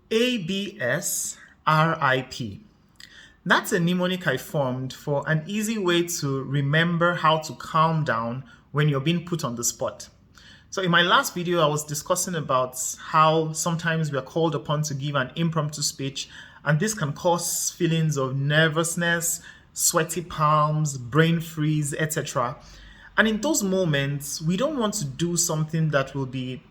ABSRIP. That's a mnemonic I formed for an easy way to remember how to calm down when you're being put on the spot. So in my last video, I was discussing about how sometimes we are called upon to give an impromptu speech, and this can cause feelings of nervousness, sweaty palms, brain freeze, etc. And in those moments, we don't want to do something that will be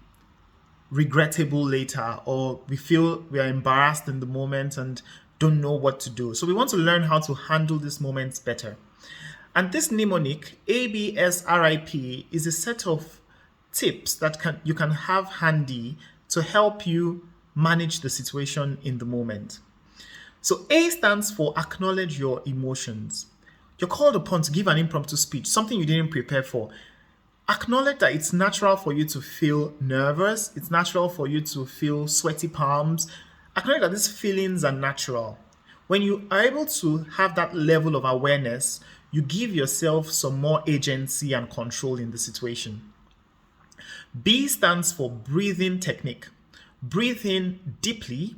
regrettable later, or we feel we are embarrassed in the moment and don't know what to do. So we want to learn how to handle these moments better. And this mnemonic, ABSRIP, is a set of tips that you can have handy to help you manage the situation in the moment. So A stands for acknowledge your emotions. You're called upon to give an impromptu speech, something you didn't prepare for. Acknowledge that it's natural for you to feel nervous. It's natural for you to feel sweaty palms. Acknowledge that these feelings are natural. When you are able to have that level of awareness, you give yourself some more agency and control in the situation. B stands for breathing technique. Breathe in deeply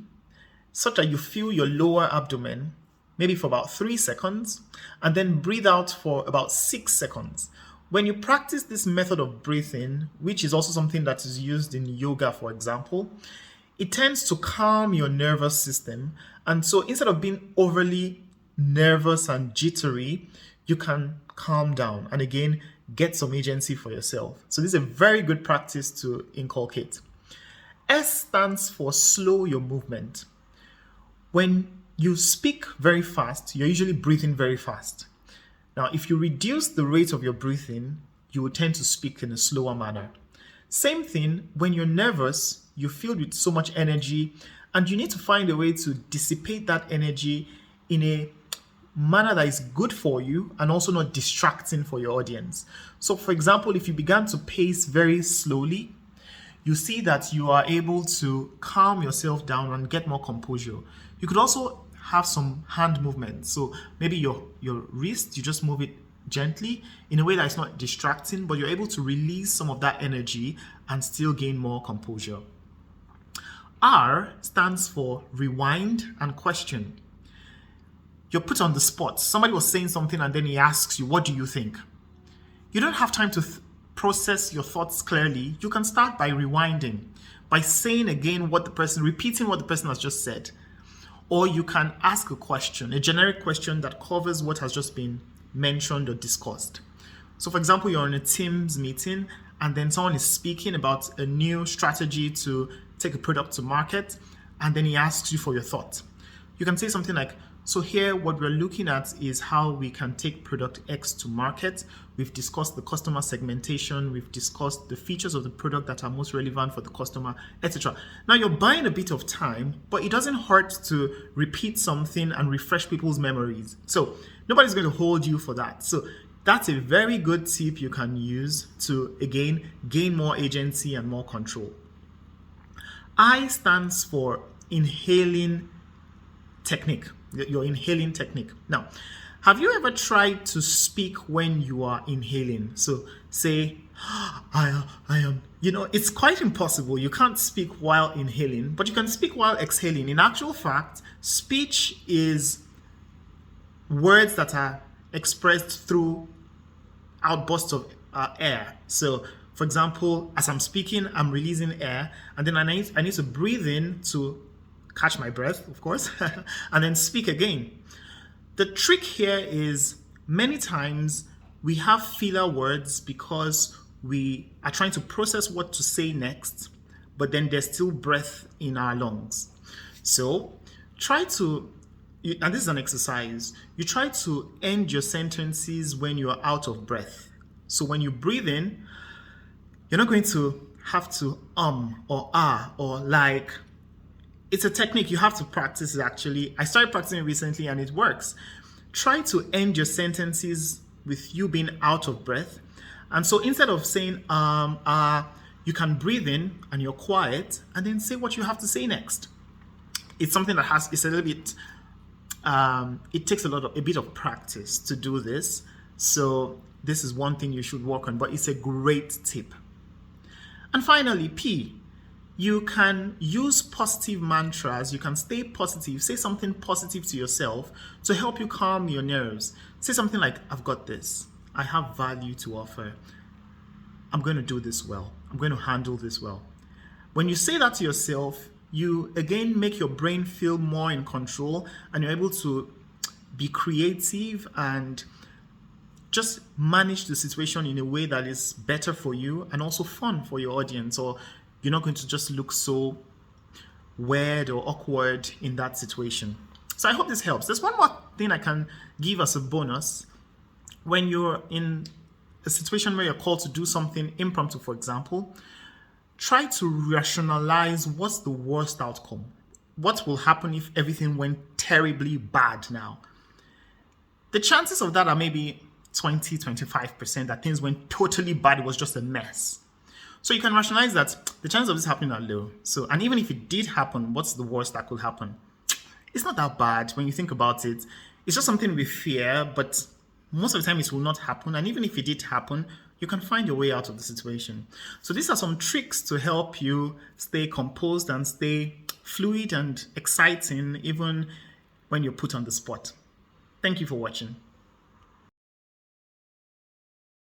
such that you feel your lower abdomen, maybe for about 3 seconds, and then breathe out for about 6 seconds. When you practice this method of breathing, which is also something that is used in yoga, for example, it tends to calm your nervous system. And so instead of being overly nervous and jittery, you can calm down and again, get some agency for yourself. So this is a very good practice to inculcate. S stands for slow your movement. When you speak very fast, you're usually breathing very fast. Now, if you reduce the rate of your breathing, you will tend to speak in a slower manner. Same thing, when you're nervous, you're filled with so much energy, and you need to find a way to dissipate that energy in a manner that is good for you and also not distracting for your audience. So, for example, if you began to pace very slowly, you see that you are able to calm yourself down and get more composure. You could also have some hand movement. So maybe your wrist, you just move it gently in a way that is not distracting, but you're able to release some of that energy and still gain more composure. R stands for rewind and question. You're put on the spot. Somebody was saying something and then he asks you, what do you think? You don't have time to process your thoughts clearly. You can start by rewinding, by saying again repeating what the person has just said. Or you can ask a question, a generic question that covers what has just been mentioned or discussed. So for example, you're in a Teams meeting and then someone is speaking about a new strategy to take a product to market, and then he asks you for your thought. You can say something like, so here what we're looking at is how we can take product X to market. We've discussed the customer segmentation, we've discussed the features of the product that are most relevant for the customer, etc. Now you're buying a bit of time, but it doesn't hurt to repeat something and refresh people's memories. So nobody's going to hold you for that. So that's a very good tip you can use to, again, gain more agency and more control. I stands for inhaling technique. Your inhaling technique. Now, have you ever tried to speak when you are inhaling? So say, I am, it's quite impossible. You can't speak while inhaling, but you can speak while exhaling. In actual fact, speech is words that are expressed through outbursts of air. So for example, as I'm speaking, I'm releasing air, and then I need to breathe in to catch my breath, of course, and then speak again. The trick here is many times we have filler words because we are trying to process what to say next, but then there's still breath in our lungs. So try to, and this is an exercise, you try to end your sentences when you're out of breath. So when you breathe in, you're not going to have to or ah or like. It's a technique you have to practice it actually. I started practicing it recently and it works. Try to end your sentences with you being out of breath. And so instead of saying you can breathe in and you're quiet and then say what you have to say next. It's something that it's a little bit, it takes a bit of practice to do this. So this is one thing you should work on, but it's a great tip. And finally, P. You can use positive mantras. You can stay positive. Say something positive to yourself to help you calm your nerves. Say something like, I've got this. I have value to offer. I'm going to do this well. I'm going to handle this well. When you say that to yourself, you again make your brain feel more in control, and you're able to be creative and just manage the situation in a way that is better for you and also fun for your audience, or you're not going to just look so weird or awkward in that situation. So I hope this helps. There's one more thing I can give as a bonus. When you're in a situation where you're called to do something impromptu, for example, try to rationalize what's the worst outcome. What will happen if everything went terribly bad now? The chances of that are maybe 20-25% that things went totally bad. It was just a mess. So you can rationalize that the chances of this happening are low. So, and even if it did happen, what's the worst that could happen? It's not that bad when you think about it. It's just something we fear, but most of the time it will not happen. And even if it did happen, you can find your way out of the situation. So these are some tricks to help you stay composed and stay fluid and exciting even when you're put on the spot. Thank you for watching.